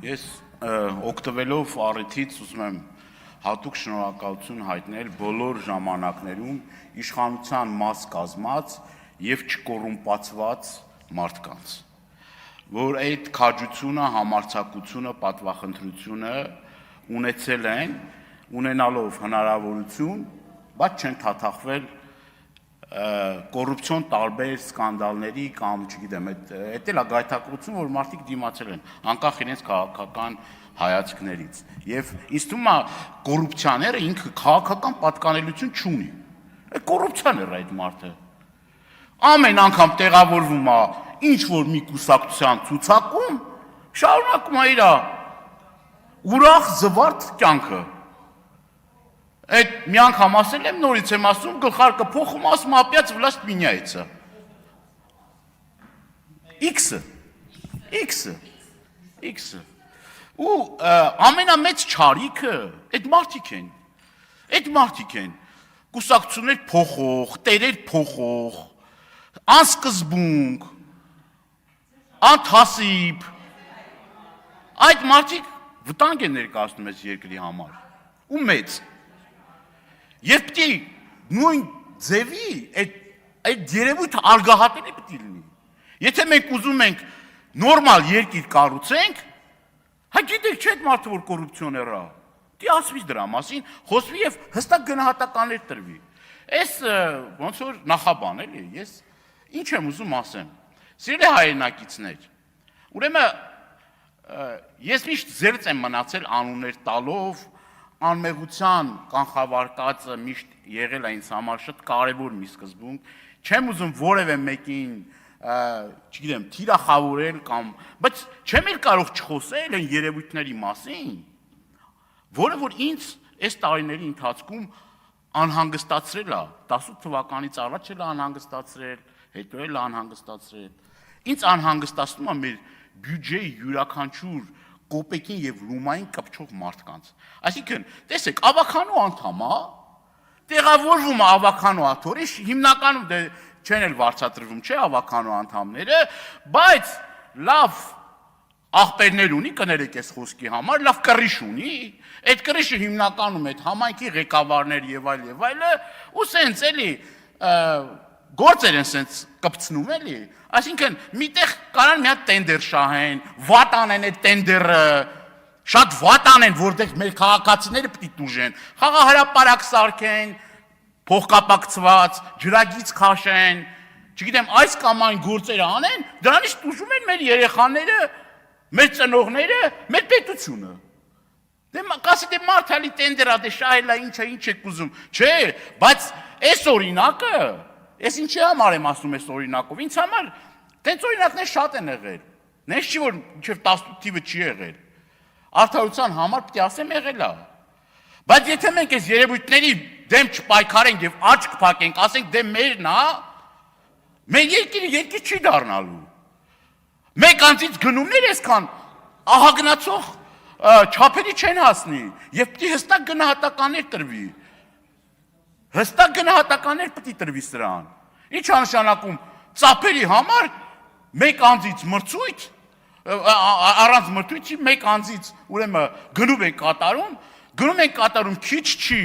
Ես օգտվելով առիթից ուզում եմ հատուկ շնորհակալություն հայտնել բոլոր ժամանակներում իշխանության մաս կազմած եւ չկոռումպացված մարդկանց, որ այդ քաջությունը, համարձակությունը, պատվախնդրությունը ունեցել են, ունենալով հնարավորություն, բայց չեն թաթախվել կոռուպցիոն տարբեր սկանդալների կամ չգիտեմ, այդ էլ է գայթակղություն, որ մարդիկ դիմացել են, անկախ իրենց քաղաքական հայացքներից։ Եվ ինձ թվում է կոռուպցիաները ինքը քաղաքական պատկանելություն չունի։ Այդ կոռուպցիան է այդ մարդը։ Ամեն անգամ տեղավորվում է ինչ որ մի կուսակցության ցուցակում, շարունակում է իր ուրախ զվարթ կյանքը։ Այդ մի անգամ ասել եմ, նորից եմ ասում, գլխարկը փոխում, ասում ապյաց վլաստ մինյայցը։ X-ը։ Ու ամենամեծ չարիքը այդ մարդիկ են, կուսակցություններ փոխող, տերեր փոխող, անսկզբունք, անթասիբ, այդ մարդիկ վտանգ են ներկայացնում այս երկրի համար, ու մեծ։ Եվ պիտի նույն ձևի այդ երևույթը արգահատելի պիտի լինի։ Եթե մենք ուզում ենք նորմալ երկիր կառուցենք, հա գիտեք չէ այդ մարդը որ կոռուպցիոներ է, պիտի ասվի դրա մասին, խոսվի եւ հստակ գնահատականներ տրվի։ Այս ոնց որ նախաբան էլի, ես ինչ եմ ուզում ասեմ։ Սիրելի հայրենակիցներ, ուրեմն ես միշտ զերծ եմ մնացել անուններ տալով, անմեղության կանխավարկածը միշտ եղել է ինձ համար շատ կարևոր մի սկզբունք, չեմ ուզում որևէ մեկին, չգիտեմ, թիրախավորել կամ, բայց չեմ էլ կարող չխոսել այն երևույթների մասին, որը որ ինձ այս տարիների ընթացքում անհանգստացրել է, 18 թվականից առաջ էլ անհանգստացրել, հետո էլ անհանգստացրել, ինձ անհանգստացնում է մեր բյուջեի յուրաքանչյուր կոպեկին եւ լումային կպչող մարդկանց։ Այսինքն, տեսեք, ավականու անդամ է, տեղավորվում է ավականու աթորի, հիմնականում դե չեն էլ վարձատրվում, չէ, ավականու անդամները, բայց լավ աղբերներ ունի, կներեք այս խոսքի համար, լավ կռիչ ունի, այդ կռիչը հիմնականում այդ համայնքի ղեկավարներ եւ այլը, ու սենց էլի գործեր են սենց կպցնում էլի, այսինքն միտեղ կարան մի հատ տենդեր շահեն, վատ անեն այդ տենդերը, շատ վատ անեն, որտեղ մեր քաղաքացիները պիտի տուժեն, խաղահրապարակ սարքեն, փոխկապակցված, ջրագիծ քաշեն, չգիտեմ, այս կամ այն գործերը անեն, դրանից տուժում են մեր երեխաները, մեր ծնողները, մեր պետությունը։ Դե կասի դե մարդալի տենդերա, դե շահելա ինչ եք ուզում, չէ, բայց այս օրինակը, ես ինչի համար եմ ասում այս օրինակով, ինձ համար տենց օրինակներ շատ են եղել, նենց չի որ մինչև 18 թիվը չի եղել, արդարության համար պիտի ասեմ եղել է, բայց եթե մենք այս երևույթների դեմ չպայքարենք և աչք փակենք, ասենք դե մերն է, մեր երկիրը երկիր չի դառնալու, մեկ անձից գնումներ այսքան ահագնացող չափերի չեն հասնի և պիտի հստակ գնահատականներ տրվի, հստակ գնահատականներ պիտի տրվի սրան, ինչ անշանակում ծափերի համար մեկ անձից մրցույթ, առանց մրցույթի մեկ անձից ուրեմն գնում են կատարում քիչ չի,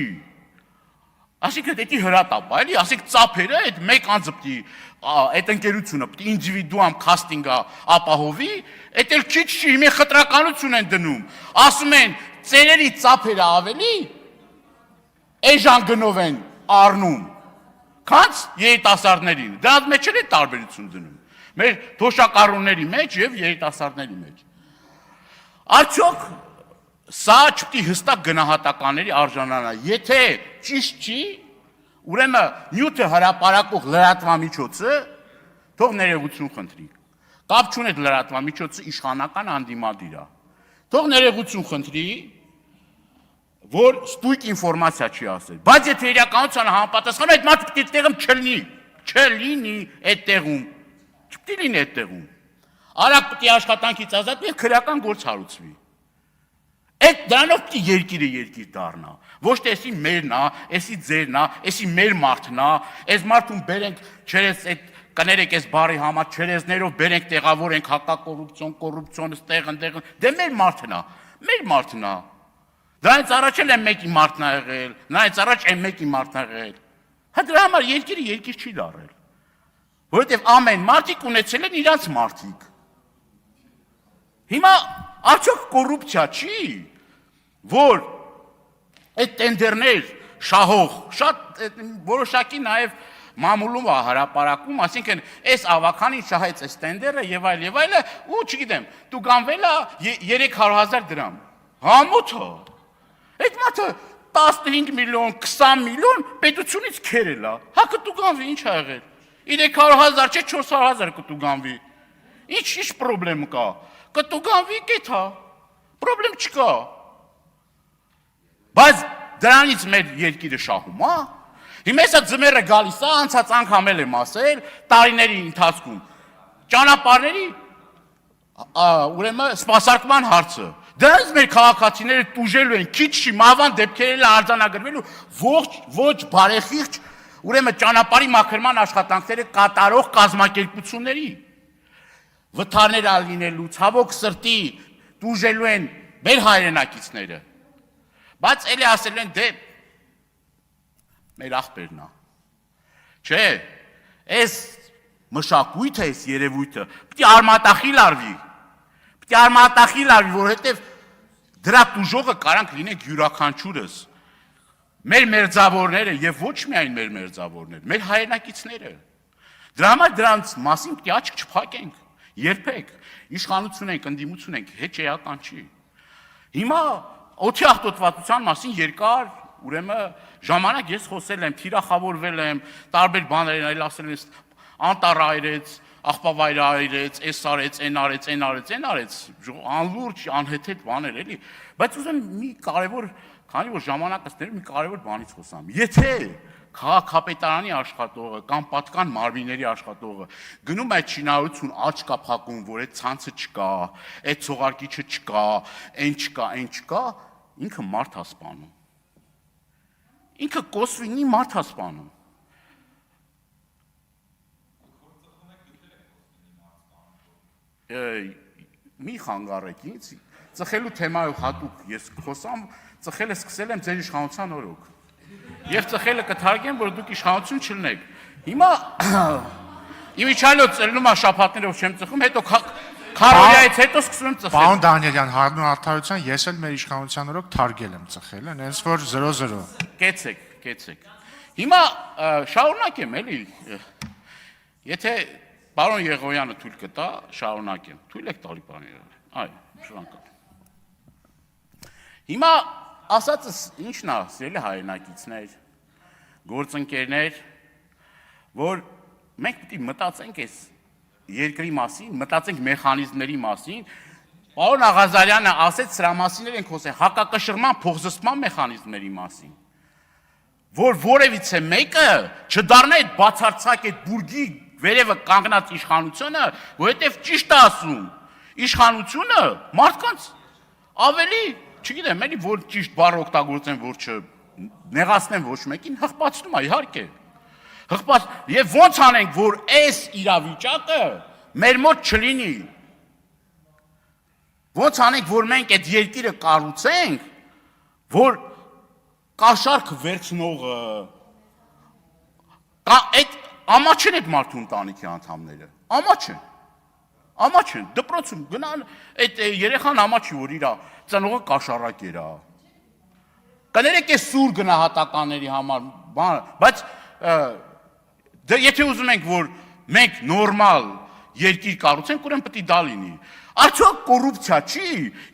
այսինքն դա հրատապ է, էլի, ասենք ծափերը այդ մեկ անձը պիտի այդ ընկերությունը պիտի ինդիվիդուալ քաստինգա ապահովի, այդ էլ քիչ չի, հիմա խտրականություն են դնում, ասում են ծերերի ծափերը ավելի էժան գնով են առնում, քանց երիտասարդներին, դրանց մեջ էլ է տարբերություն դնում, մեր թոշակառուների մեջ և երիտասարդների մեջ։ Արդյոք սա չպիտի հստակ գնահատականների արժանանա, եթե ճիշտ չի, ուրեմն նյութը հրապարակող լրատվամիջոցը թող ներողություն խնդրի, կապ չունի լրատվամիջոցը իշխանական անդիմադիր է, թող ներողություն խնդրի, որ ստույգ ինֆորմացիա չի ասել, բայց եթե իրականությանը համապատասխանում, այդ մարդը պիտի տեղում չլինի այդ տեղում, չպիտի լինի այդ տեղում, արագ պիտի աշխատանքից ազատվի և քրեական գործ հարուցվի, այդ դրանով պիտի երկիրը երկիր դառնա, ոչ թե էսի մերն է, էսի ձերն է, էսի մեր մարդն է, այս մարդուն բերենք չերես այդ կներեք այս բարի համար չերեզներով բերենք տեղավորենք հակակոռուպցիոն, ստեղ ընդեղ, դե մեր մարդն է։ Դրանից առաջ էլ են մեկի մարդն ա եղել, նրանից առաջ են մեկի մարդն ա եղել։ Հա դրա համար երկիրը երկիր չի դառել։ Որովհետև ամեն մարդիկ ունեցել են իրանց մարդիկ։ Հիմա արդյոք կոռուպցիա չի, որ այդ տենդերներ շահող, շատ որոշակի նաև մամուլում է հրապարակում, այսինքն այս ավականին շահեց այս տենդերը եւ այլը, ու չգիտեմ, դու գանվել է 300,000 դրամ։ Համոթը։ Այդ մարդը 15 միլիոն, 20 միլիոն պետությունից քերել է։ Հա կտու գանվի, ինչ ա եղել։ 300,000 չէ 400,000 կտու գանվի։ Ինչ պրոբլեմ կա։ Կտու գանվի կեթա։ Պրոբլեմ չկա։ Բայց դրանից մեր երկիրը շահում է։ Հիմա հեսա ձմեռը գալիս է, անցած անգամ եմ ասել, տարիների ընթացքում ճանապարհների ուրեմն սպասարկման հարցը։ Դրանից մեր քաղաքացիները տուժելու են, քիչ չի, մահվան դեպքերն արձանագրվելու ոչ բարեխիղճ, ուրեմն ճանապարհի մաքրման աշխատանքները կատարող կազմակերպությունների։ Վթարներ ալինելու, ցավոք սրտի տուժելու են մեր հայրենակիցները։ Բայց էլի ասելու են դե մեր աղբերն է։ Չէ, այս մշակույթը, այս երևույթը պետք է արմատախիլ արվի։ Պետք է արմատախիլ արվի, որովհետև դրա տուժողը կարանք լինենք յուրաքանչյուրս։ Մեր մերձավորները եւ ոչ միայն մեր մերձավորները, մեր հայրենակիցները։ Դրա համար դրանց մասին պետք է աչք չփակենք, երբեք։ Իշխանություն ենք, ընդդիմություն ենք, հետ էական չի։ Հիմա օդի աղտոտվածության մասին երկար ուրեմն ժամանակ ես խոսել եմ, թիրախավորվել եմ, տարբեր բաներ այլ ասել եմ, անտառ այրեց, աղբավայր այրեց, էս արեց, այն արեց, անլուրջ, անհեթեթ բաներ էլի, բայց ուզեմ մի կարևոր, քանի որ ժամանակս ներ, մի կարևոր բանից խոսամ։ Եթե քաղաքապետարանի աշխատողը կամ պատկան մարմինների աշխատողը գնում այդ շինարարություն աչք կա փակում, որ այդ ցանցը չկա, այդ ցողարկիչը չկա, այն չկա, ինքը մարդ է սպանում։ Ինքը կոսվինի մարդ է սպանում։ Մի խանգարեք ինձ, ծխելու թեմայով հատուկ ես խոսամ, ծխելը սկսել եմ ձեր իշխանության օրոք։ Եվ ծխելը կթարգեմ, որ դուք իշխանություն չլնեք։ Հիմա իմիջիայլոց ելնում է շաբաթներով չեմ ծխում, հետո քարորիայից հետո սկսում եմ ծխել։ Պարոն Դանիելյան, հանուն արդարության ես էլ մեր իշխանության օրոք թարգել եմ ծխելը, հենց որ 0-0։ Կեցեք։ Հիմա շարունակեմ էլի։ Եթե պարոն Եղոյանը թույլ կտա, շարունակեմ։ Թույլ եք տալի պարոն Եղոյան։ Այո, շնորհակալ։ Հիմա ասածս ինչն է, սիրելի հայրենակիցներ, գործընկերներ, որ մենք պետք է մտածենք այս երկրի մասին, մտածենք մեխանիզմների մասին։ Պարոն Աղազարյանը ասեց սրա մասին ենք խոսել, հակակշռման փոխզսպման մեխանիզմների մասին, որ որևիցե մեկը չդառնա այդ բացարձակ այդ բուրգի վերևը կանգնած իշխանությունը, որովհետև ճիշտ է ասում, իշխանությունը մարդկանց ավելի, չգիտեմ, էլի որ ճիշտ բառ օգտագործեն, որ չնեղացնեն ոչ մեկին, հղպացնում է, իհարկե։ Եվ ոնց անենք, որ այս իրավիճակը մեր մոտ չլինի։ Ոնց անենք, որ մենք այդ երկիրը կառուցենք, որ կաշառք վերցնողը, այդ ամաչեն այդ մարդու ընտանիքի անդամները, ամաչեն, դպրոցում գնան, այդ երեխան ամաչի, որ իրա ծնողը կաշառակ երա։ Կներեք այս սուր գնահատականների համար, բայց եթե ուզում ենք, որ մենք նորմալ երկիր կառուցենք, ուրեմն պետք է դա լինի։ Արդյոք կոռուպցիա չի,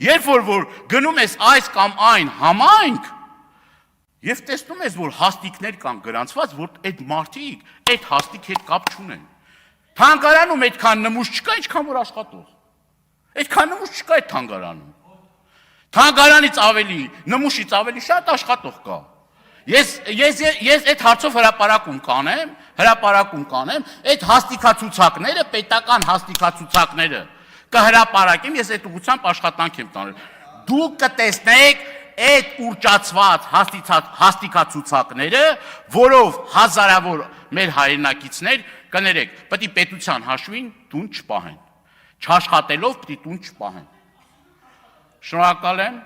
երբ որ գնում ես այս կամ այն համայնք, եւ տեսնում ես, որ հաստիկներ կան գրանցված, որ այդ մարդիկ այդ հաստիկի հետ կապ չունեն։ Թանգարանում այդքան նմուշ չկա, ինչքան որ աշխատող։ Այդքան նմուշ չկա այդ թանգարանում։ Թանգարանից ավելի, նմուշից ավելի շատ աշխատող կա։ Ես այդ հարցով հրապարակում կանեմ, այդ հաստիկացուցակները, պետական հաստիկացուցակները կհրապարակեմ, ես այդ ուղղությամբ աշխատանք եմ տանել։ Դուք կտեսնեք այդ ուռճացված հաստիկացուցակները, որով հազարավոր մեր հայրենակիցներ կներեք, պետք է պետության հաշվին տուն չպահեն։ Չաշխատելով պետք է տուն չպահեն։ Շնորհակալ եմ։